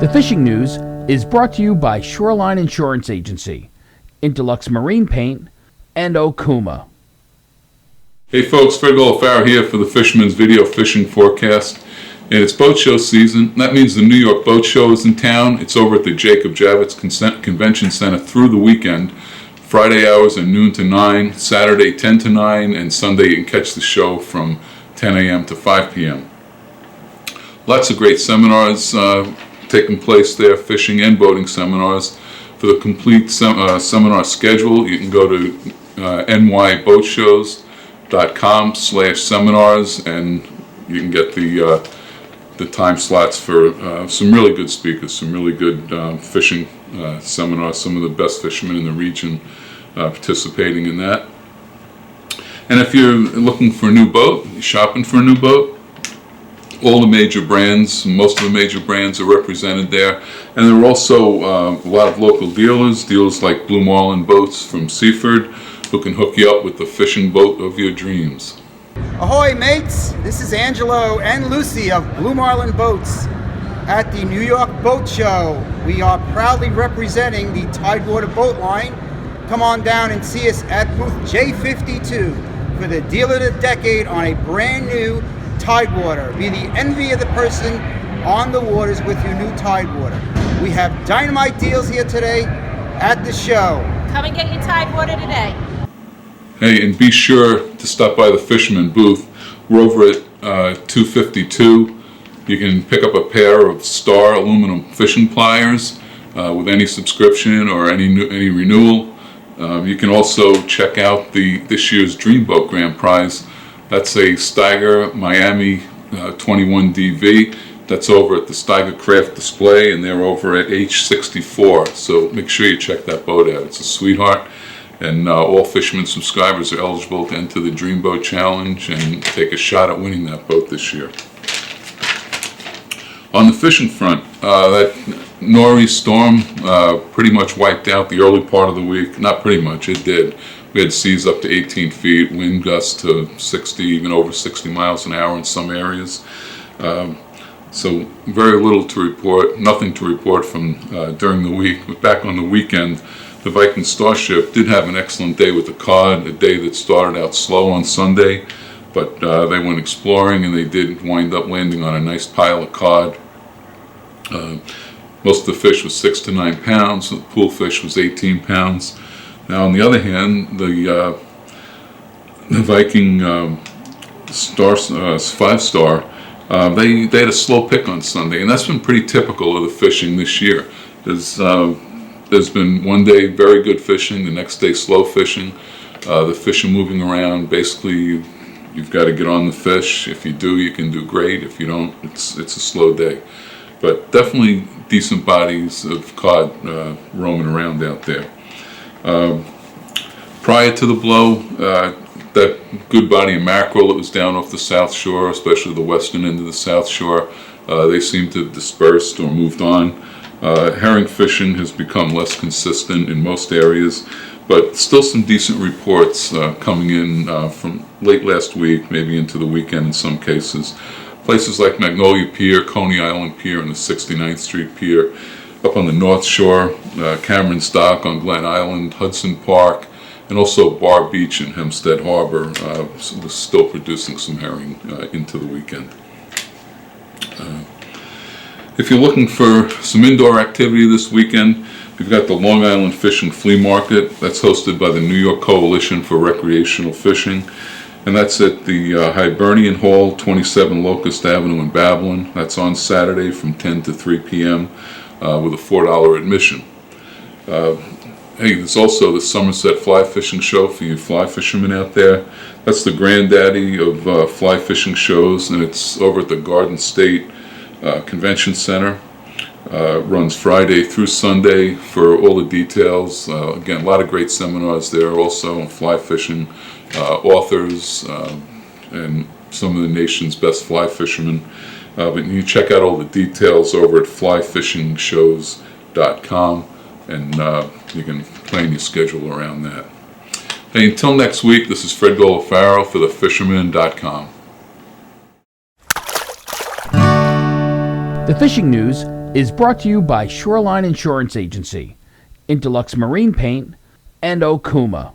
The Fishing News is brought to you by Shoreline Insurance Agency, Interlux Marine Paint, and Okuma. Hey folks, Fred Golofaro here for the Fisherman's Video Fishing Forecast. And it's boat show season. That means the New York Boat Show is in town. It's over at the Jacob Javits Convention Center through the weekend. Friday hours are noon to 9, Saturday 10 to 9, and Sunday you can catch the show from 10 a.m. to 5 p.m. Lots of great seminars taking place there, fishing and boating seminars. For the complete seminar schedule, you can go to nyboatshows.com/seminars, and you can get the time slots for some really good speakers, some really good fishing seminars, some of the best fishermen in the region participating in that. And if you're looking for a new boat, you're shopping for a new boat, all the major brands, most of the major brands are represented there. And there are also a lot of local dealers like Blue Marlin Boats from Seaford, who can hook you up with the fishing boat of your dreams. Ahoy mates, this is Angelo and Lucy of Blue Marlin Boats at the New York Boat Show. We are proudly representing the Tidewater boat line. Come on down and see us at booth J52 for the deal of the decade on a brand new Tidewater. Be the envy of the person on the waters with your new Tidewater. We have dynamite deals here today at the show. Come and get your Tidewater today. Hey, and be sure to stop by the Fisherman booth. We're over at 252. You can pick up a pair of Star aluminum fishing pliers with any subscription or any renewal. You can also check out this year's Dreamboat Grand Prize. That's a Steiger Miami 21 DV. That's over at the Steiger Craft Display, and they're over at H64. So make sure you check that boat out. It's a sweetheart. And all Fisherman subscribers are eligible to enter the Dreamboat Challenge and take a shot at winning that boat this year. On the fishing front, that Nori storm pretty much wiped out the early part of the week. Not pretty much, it did. We had seas up to 18 feet, wind gusts to 60, even over 60 miles an hour in some areas. So very little to report, nothing to report from during the week. But back on the weekend, the Viking Starship did have an excellent day with the cod, a day that started out slow on Sunday, but they went exploring and they did wind up landing on a nice pile of cod. Most of the fish was 6 to 9 pounds, the pool fish was 18 pounds. Now on the other hand, the Viking Star 5-star, they had a slow pick on Sunday, and that's been pretty typical of the fishing this year. There's been one day very good fishing, the next day slow fishing. The fish are moving around. Basically, you've got to get on the fish. If you do, you can do great. If you don't, it's a slow day. But definitely decent bodies of cod roaming around out there. Prior to the blow, that good body of mackerel that was down off the South Shore, especially the western end of the South Shore, they seem to have dispersed or moved on. Herring fishing has become less consistent in most areas, but still some decent reports coming in from late last week, maybe into the weekend in some cases. Places like Magnolia Pier, Coney Island Pier, and the 69th Street Pier, up on the North Shore, Cameron's Dock on Glen Island, Hudson Park, and also Bar Beach and Hempstead Harbor was still producing some herring into the weekend. If you're looking for some indoor activity this weekend, we've got the Long Island Fishing Flea Market. That's hosted by the New York Coalition for Recreational Fishing. And that's at the Hibernian Hall, 27 Locust Avenue in Babylon. That's on Saturday from 10 to 3 p.m. With a $4 admission. Hey, there's also the Somerset Fly Fishing Show for you fly fishermen out there. That's the granddaddy of fly fishing shows, and it's over at the Garden State Convention Center. Runs Friday through Sunday. For all the details, again, a lot of great seminars there also on fly fishing, authors, and some of the nation's best fly fishermen. But you check out all the details over at flyfishingshows.com, and you can plan your schedule around that. Hey, until next week, this is Fred Golofaro for thefisherman.com. The Fishing News is brought to you by Shoreline Insurance Agency, Interlux Marine Paint, and Okuma.